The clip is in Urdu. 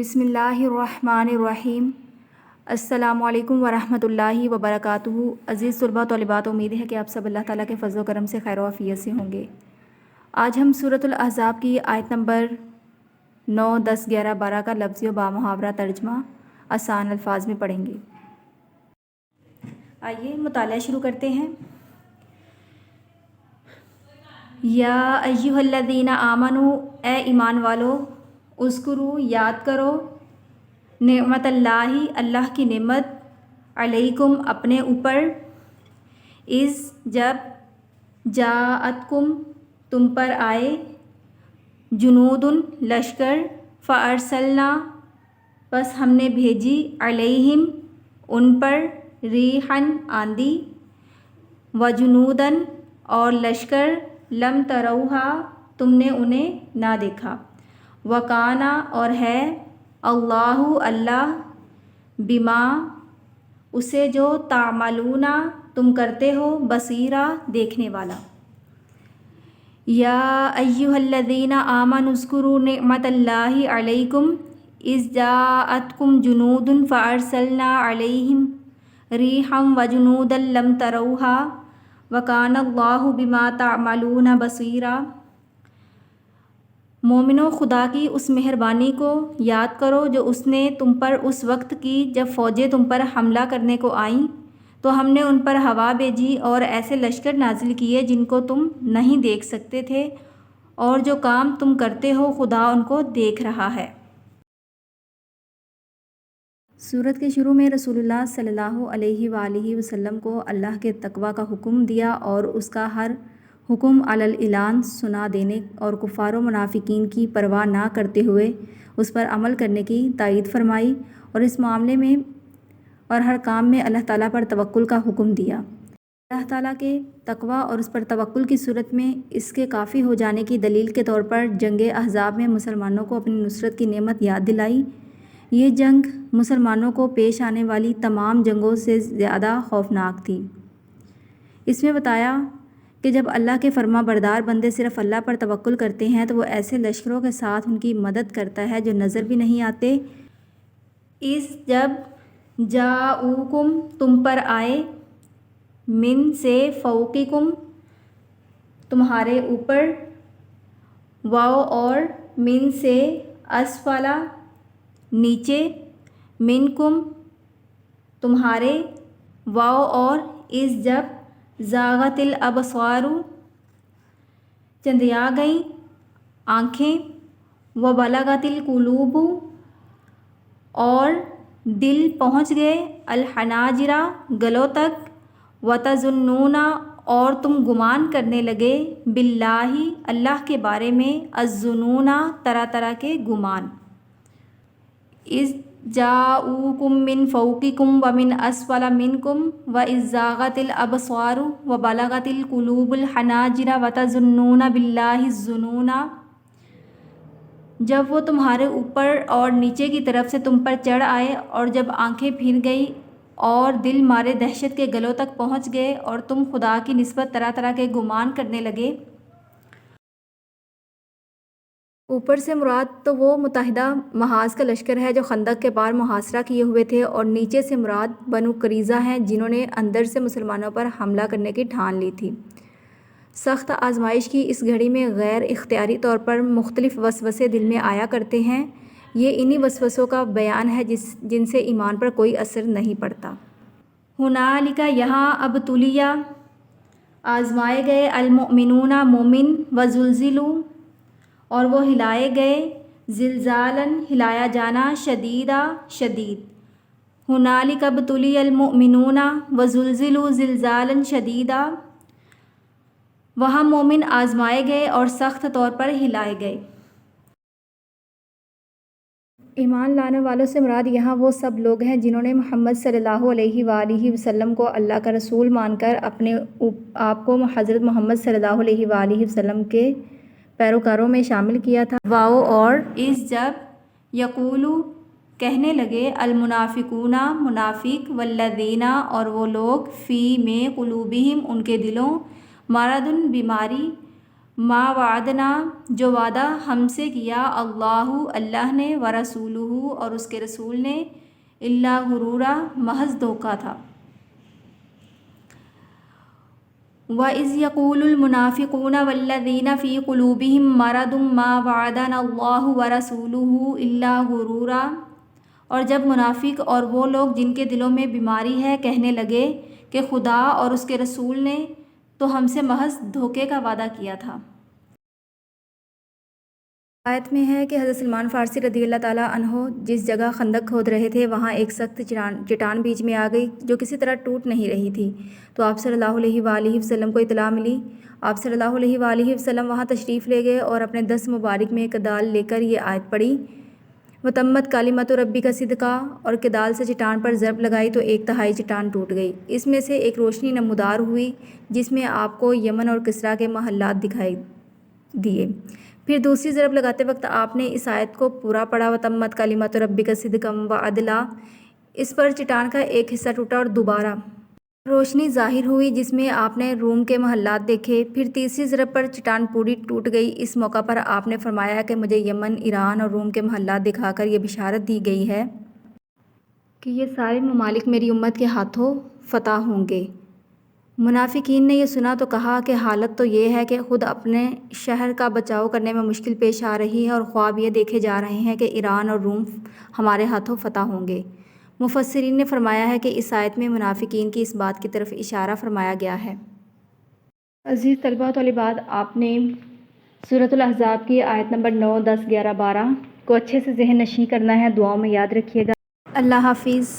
بسم اللہ الرحمن الرحیم۔ السلام علیکم ورحمۃ اللہ وبرکاتہ۔ عزیز طلباء طالبات، امید ہے کہ آپ سب اللہ تعالیٰ کے فضل و کرم سے خیر و عافیت سے ہوں گے۔ آج ہم سورۃ الاحزاب کی آیت نمبر 9، 10، 11، 12 کا لفظی و بامحاورہ ترجمہ آسان الفاظ میں پڑھیں گے۔ آئیے مطالعہ شروع کرتے ہیں۔ یا ایھا الذین آمنوا، اے ایمان والو، اذکروا، یاد کرو، نعمت اللہ، اللہ کی نعمت، علیکم، اپنے اوپر، اذ، جب، جاءتکم، تم پر آئے، جنود، لشکر، فارسلنا، پس ہم نے بھیجی، علیہم، ان پر، ریحًا، آندھی، وجنودًا، اور لشکر، لم تروہا، تم نے انہیں نہ دیکھا، وکانا، اور ہے، اللہ، اللہ، بما، اسے جو، تعملون، تم کرتے ہو، بصیرا، دیکھنے والا۔ یا ایھا الذین آمنوا اذکروا نعمت اللہ علیکم اذ جاءتکم جنود فارسلنا علیہم ریحًا وجنودا لم تروہا وکان اللہ بما تعملون بصیرا۔ مومنو، خدا کی اس مہربانی کو یاد کرو جو اس نے تم پر اس وقت کی جب فوجیں تم پر حملہ کرنے کو آئیں، تو ہم نے ان پر ہوا بھیجی اور ایسے لشکر نازل کیے جن کو تم نہیں دیکھ سکتے تھے، اور جو کام تم کرتے ہو خدا ان کو دیکھ رہا ہے۔ سورت کے شروع میں رسول اللہ صلی اللہ علیہ وآلہ وسلم کو اللہ کے تقویٰ کا حکم دیا اور اس کا ہر حکم علی الاعلان سنا دینے اور کفار و منافقین کی پرواہ نہ کرتے ہوئے اس پر عمل کرنے کی تائید فرمائی، اور اس معاملے میں اور ہر کام میں اللہ تعالیٰ پر توکل کا حکم دیا۔ اللہ تعالیٰ کے تقویٰ اور اس پر توکل کی صورت میں اس کے کافی ہو جانے کی دلیل کے طور پر جنگ احزاب میں مسلمانوں کو اپنی نصرت کی نعمت یاد دلائی۔ یہ جنگ مسلمانوں کو پیش آنے والی تمام جنگوں سے زیادہ خوفناک تھی۔ اس میں بتایا کہ جب اللہ کے فرما بردار بندے صرف اللہ پر توکل کرتے ہیں تو وہ ایسے لشکروں کے ساتھ ان کی مدد کرتا ہے جو نظر بھی نہیں آتے۔ اذ، جب، جاءوکم، تم پر آئے، من، سے، فوقکم، تمہارے اوپر، واو، اور، من، سے، اسفل، نیچے، منکم، تمہارے، واو، اور، اذ، جب، زاغت الابصار، چندیا گئیں آنکھیں، وبلغت القلوب، اور دل پہنچ گئے، الحناجر، گلوں تک، وتظنون، اور تم گمان کرنے لگے، باللہ، اللہ کے بارے میں، الظنون، طرح طرح کے گمان۔ اذ جاءوکم من فوقکم ومن اسفل منکم واذ زاغت الابصار وبلغت القلوب الحناجر وتظنون باللہ الظنون۔ جب وہ تمہارے اوپر اور نیچے کی طرف سے تم پر چڑھ آئے، اور جب آنکھیں پھر گئی اور دل مارے دہشت کے گلوں تک پہنچ گئے اور تم خدا کی نسبت طرح طرح کے گمان کرنے لگے۔ اوپر سے مراد تو وہ متحدہ محاذ کا لشکر ہے جو خندق کے پار محاصرہ کیے ہوئے تھے، اور نیچے سے مراد بنو قریظہ ہیں جنہوں نے اندر سے مسلمانوں پر حملہ کرنے کی ٹھان لی تھی۔ سخت آزمائش کی اس گھڑی میں غیر اختیاری طور پر مختلف وسوسے دل میں آیا کرتے ہیں۔ یہ انہی وسوسوں کا بیان ہے جن سے ایمان پر کوئی اثر نہیں پڑتا۔ ہنالک، یہاں، ابتلیٰ، آزمائے گئے، المؤمنون، مومن، وزلزلوا، اور وہ ہلائے گئے، زلزالاً، ہلایا جانا، شدیدا، شدید۔ ہنالک ابتلی المؤمنون وزلزلوا زلزالاً شدیدا، وہاں مومن آزمائے گئے اور سخت طور پر ہلائے گئے۔ ایمان لانے والوں سے مراد یہاں وہ سب لوگ ہیں جنہوں نے محمد صلی اللہ علیہ وآلہ وسلم کو اللہ کا رسول مان کر اپنے آپ کو حضرت محمد صلی اللہ علیہ وآلہ وسلم کے پیروکاروں میں شامل کیا تھا۔ واو، اور، اذ، جب، یقولو، کہنے لگے، المنافقون، منافق، والذین، اور وہ لوگ، فی، میں، قلوبہم، ان کے دلوں، مرض، بیماری، ما وعدنا جو وعدہ ہم سے کیا اللہ نے ورسولہ اور اس کے رسول نے الا غرورا محض دھوکہ تھا۔ وَإِذْ يَقُولُ الْمُنَافِقُونَ وَالَّذِينَ فِي قُلُوبِهِم مَّرَضٌ مَّا وَعَدَنَا اللَّهُ وَرَسُولُهُ إِلَّا غُرُورًا، اور جب منافق اور وہ لوگ جن کے دلوں میں بیماری ہے کہنے لگے کہ خدا اور اس کے رسول نے تو ہم سے محض دھوکے کا وعدہ کیا تھا۔ آیت میں ہے کہ حضرت سلمان فارسی رضی اللہ تعالیٰ عنہ جس جگہ خندق کھود رہے تھے وہاں ایک سخت چٹان بیچ میں آ گئی جو کسی طرح ٹوٹ نہیں رہی تھی، تو آپ صلی اللہ علیہ وآلہ وسلم کو اطلاع ملی۔ آپ صلی اللہ علیہ وآلہ وسلم وہاں تشریف لے گئے اور اپنے دست مبارک میں کدال لے کر یہ آیت پڑھی، وَتَمَّتْ کَلِمَتُ رَبِّکَ صِدْقًا، اور کدال سے چٹان پر ضرب لگائی تو 1/3 چٹان ٹوٹ گئی۔ اس میں سے ایک روشنی نمودار ہوئی جس میں آپ کو یمن اور کسریٰ کے محلات دکھائی دیے۔ پھر دوسری ضرب لگاتے وقت آپ نے اس آیت کو پورا پڑھا، وَتَمَّتْ کَلِمَتُ رَبِّکَ صِدْقًا وَعَدْلًا۔ اس پر چٹان کا ایک حصہ ٹوٹا اور دوبارہ روشنی ظاہر ہوئی جس میں آپ نے روم کے محلات دیکھے۔ پھر تیسری ضرب پر چٹان پوری ٹوٹ گئی۔ اس موقع پر آپ نے فرمایا کہ مجھے یمن، ایران اور روم کے محلات دکھا کر یہ بشارت دی گئی ہے کہ یہ سارے ممالک میری امت کے ہاتھوں فتح ہوں گے۔ منافقین نے یہ سنا تو کہا کہ حالت تو یہ ہے کہ خود اپنے شہر کا بچاؤ کرنے میں مشکل پیش آ رہی ہے اور خواب یہ دیکھے جا رہے ہیں کہ ایران اور روم ہمارے ہاتھوں فتح ہوں گے۔ مفسرین نے فرمایا ہے کہ اس آیت میں منافقین کی اس بات کی طرف اشارہ فرمایا گیا ہے۔ عزیز طلباء و طالبات، آپ نے سورۃ الاحزاب کی آیت نمبر 9، 10، 11، 12 کو اچھے سے ذہن نشین کرنا ہے، دعاؤں میں یاد رکھیے گا۔ اللہ حافظ۔